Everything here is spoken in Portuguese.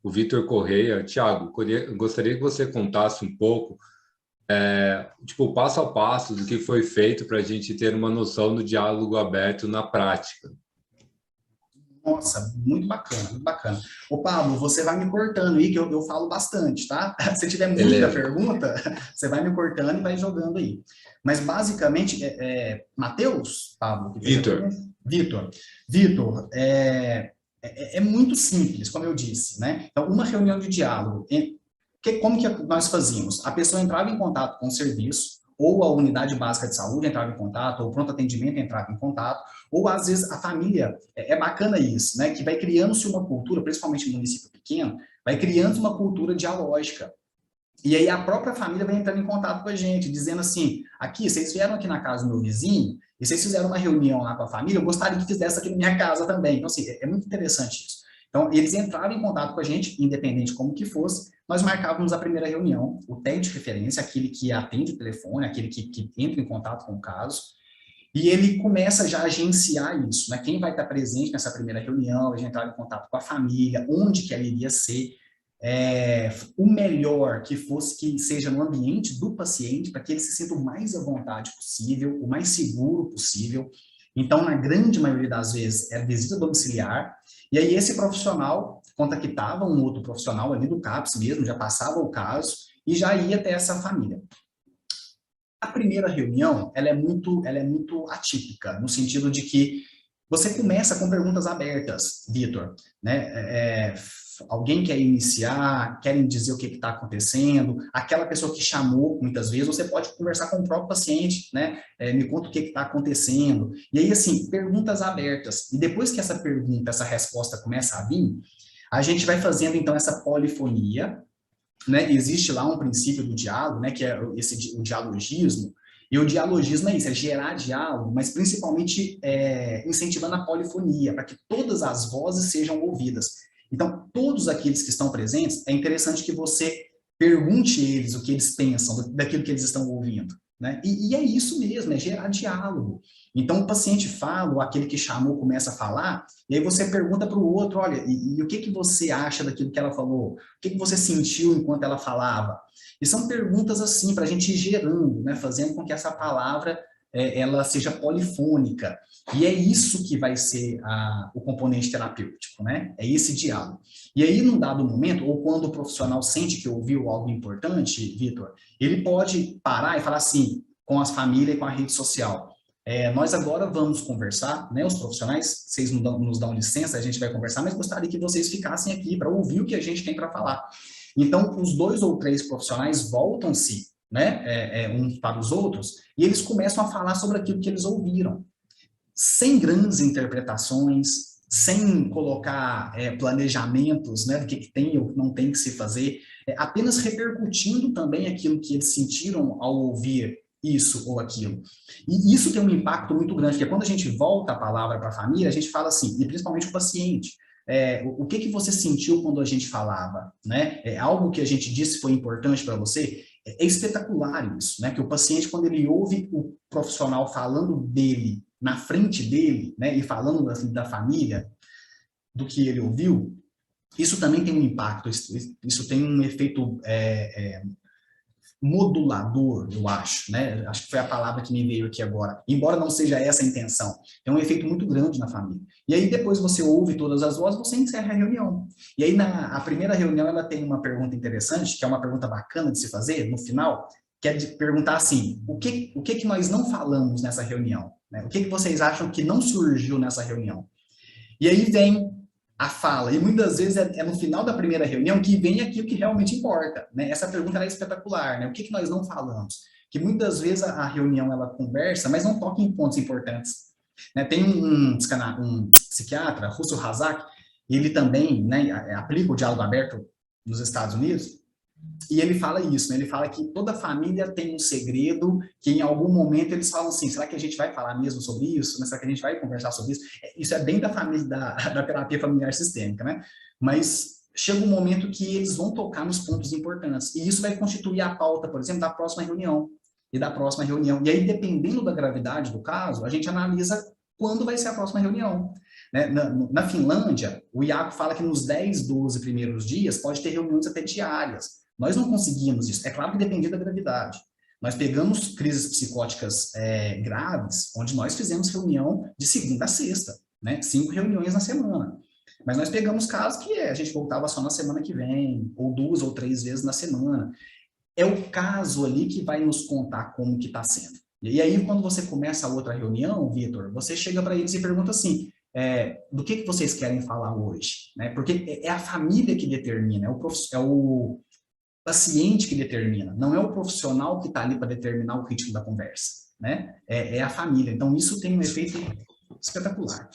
o Vitor Correia. Tiago, gostaria que você contasse um pouco, tipo, passo a passo do que foi feito para a gente ter uma noção do diálogo aberto na prática. Nossa, muito bacana, muito bacana. Ô, Pablo, você vai me cortando aí, que eu falo bastante, tá? Se tiver muita Beleza. pergunta, você vai me cortando e vai jogando aí. Mas, basicamente, Matheus, Pablo, que fez a Vitor, pergunta? Vitor, é muito simples, como eu disse, né? Então, uma reunião de diálogo, como que nós fazíamos? A pessoa entrava em contato com o serviço, ou a unidade básica de saúde entrava em contato, ou o pronto atendimento entrava em contato, ou às vezes a família, é bacana isso, né, que vai criando-se uma cultura, principalmente no município pequeno, vai criando uma cultura dialógica. E aí a própria família vai entrando em contato com a gente, dizendo assim, aqui, vocês vieram aqui na casa do meu vizinho, e vocês fizeram uma reunião lá com a família, eu gostaria que fizesse aqui na minha casa também. Então, assim, é muito interessante isso. Então, eles entravam em contato com a gente, independente como que fosse, nós marcávamos a primeira reunião, o técnico de referência, aquele que atende o telefone, aquele que entra em contato com o caso, e ele começa já a agenciar isso, né? Quem vai estar presente nessa primeira reunião, a gente entrar em contato com a família, onde que ela iria ser, o melhor que fosse que seja no ambiente do paciente, para que ele se sinta o mais à vontade possível, o mais seguro possível. Então, na grande maioria das vezes, é visita domiciliar, e aí esse profissional contactava um outro profissional ali do CAPS mesmo, já passava o caso, e já ia até essa família. A primeira reunião, ela é muito atípica, no sentido de que você começa com perguntas abertas, Vitor, né? Alguém quer iniciar, querem dizer o que está acontecendo, aquela pessoa que chamou, muitas vezes, você pode conversar com o próprio paciente, né? Me conta o que está acontecendo. E aí, assim, perguntas abertas. E depois que essa pergunta, essa resposta começa a vir, a gente vai fazendo, então, essa polifonia, né? Existe lá um princípio do diálogo, né? Que é o dialogismo, e o dialogismo é isso, é gerar diálogo, mas principalmente incentivando a polifonia, para que todas as vozes sejam ouvidas. Então, todos aqueles que estão presentes, é interessante que você pergunte eles o que eles pensam daquilo que eles estão ouvindo, né? E é isso mesmo, é gerar diálogo. Então, o paciente fala, ou aquele que chamou começa a falar, e aí você pergunta para o outro, olha, e o que que você acha daquilo que ela falou? O que que você sentiu enquanto ela falava? E são perguntas assim, para a gente ir gerando, né, fazendo com que essa palavra ela seja polifônica. E é isso que vai ser o componente terapêutico, né? É esse diálogo. E aí, num dado momento, ou quando o profissional sente que ouviu algo importante, Vitor, ele pode parar e falar assim, com as famílias e com a rede social. Nós agora vamos conversar, né, os profissionais, vocês nos dão licença, a gente vai conversar, mas gostaria que vocês ficassem aqui para ouvir o que a gente tem para falar. Então, os 2 ou 3 profissionais voltam-se, né, uns para os outros, e eles começam a falar sobre aquilo que eles ouviram, sem grandes interpretações, sem colocar planejamentos, né, do que tem ou não tem que se fazer, apenas repercutindo também aquilo que eles sentiram ao ouvir isso ou aquilo. E isso tem um impacto muito grande, porque quando a gente volta a palavra para a família, a gente fala assim, e principalmente o paciente, o que que você sentiu quando a gente falava, né? Algo que a gente disse foi importante para você? É espetacular isso, né? Que o paciente, quando ele ouve o profissional falando dele, na frente dele, né? E falando assim, da família, do que ele ouviu, isso também tem um impacto, isso tem um efeito modulador, eu acho, né? Acho que foi a palavra que me veio aqui agora. Embora não seja essa a intenção, tem um efeito muito grande na família. E aí depois você ouve todas as vozes, você encerra a reunião. E aí a primeira reunião ela tem uma pergunta interessante, que é uma pergunta bacana de se fazer no final, que é de perguntar assim, o que nós não falamos nessa reunião? Né? O que vocês acham que não surgiu nessa reunião? E aí vem a fala, e muitas vezes no final da primeira reunião que vem aquilo que realmente importa, né? Essa pergunta é espetacular, né? O que nós não falamos? Que muitas vezes a reunião ela conversa, mas não toca em pontos importantes. Né? Tem um psiquiatra, Russell Hazak, ele também, né, aplica o diálogo aberto nos Estados Unidos, e ele fala isso, né? Ele fala que toda família tem um segredo, que em algum momento eles falam assim, será que a gente vai falar mesmo sobre isso? Será que a gente vai conversar sobre isso? Isso é bem da família, da terapia familiar sistêmica, né? Mas chega um momento que eles vão tocar nos pontos importantes, e isso vai constituir a pauta, por exemplo, da próxima reunião, e da próxima reunião. E aí, dependendo da gravidade do caso, a gente analisa quando vai ser a próxima reunião. né? Na Finlândia, o Iago fala que nos 10, 12 primeiros dias pode ter reuniões até diárias. Nós não conseguimos isso. É claro que dependia da gravidade. Nós pegamos crises psicóticas graves, onde nós fizemos reunião de segunda a sexta, né? 5 reuniões na semana. Mas nós pegamos casos que a gente voltava só na semana que vem, ou 2 ou 3 vezes na semana. É o caso ali que vai nos contar como que está sendo. E aí, quando você começa a outra reunião, Vitor, você chega para eles e pergunta assim, do que vocês querem falar hoje? Né? Porque é a família que determina, é o paciente que determina, não é o profissional que está ali para determinar o ritmo da conversa. Né? É a família. Então, isso tem um efeito espetacular.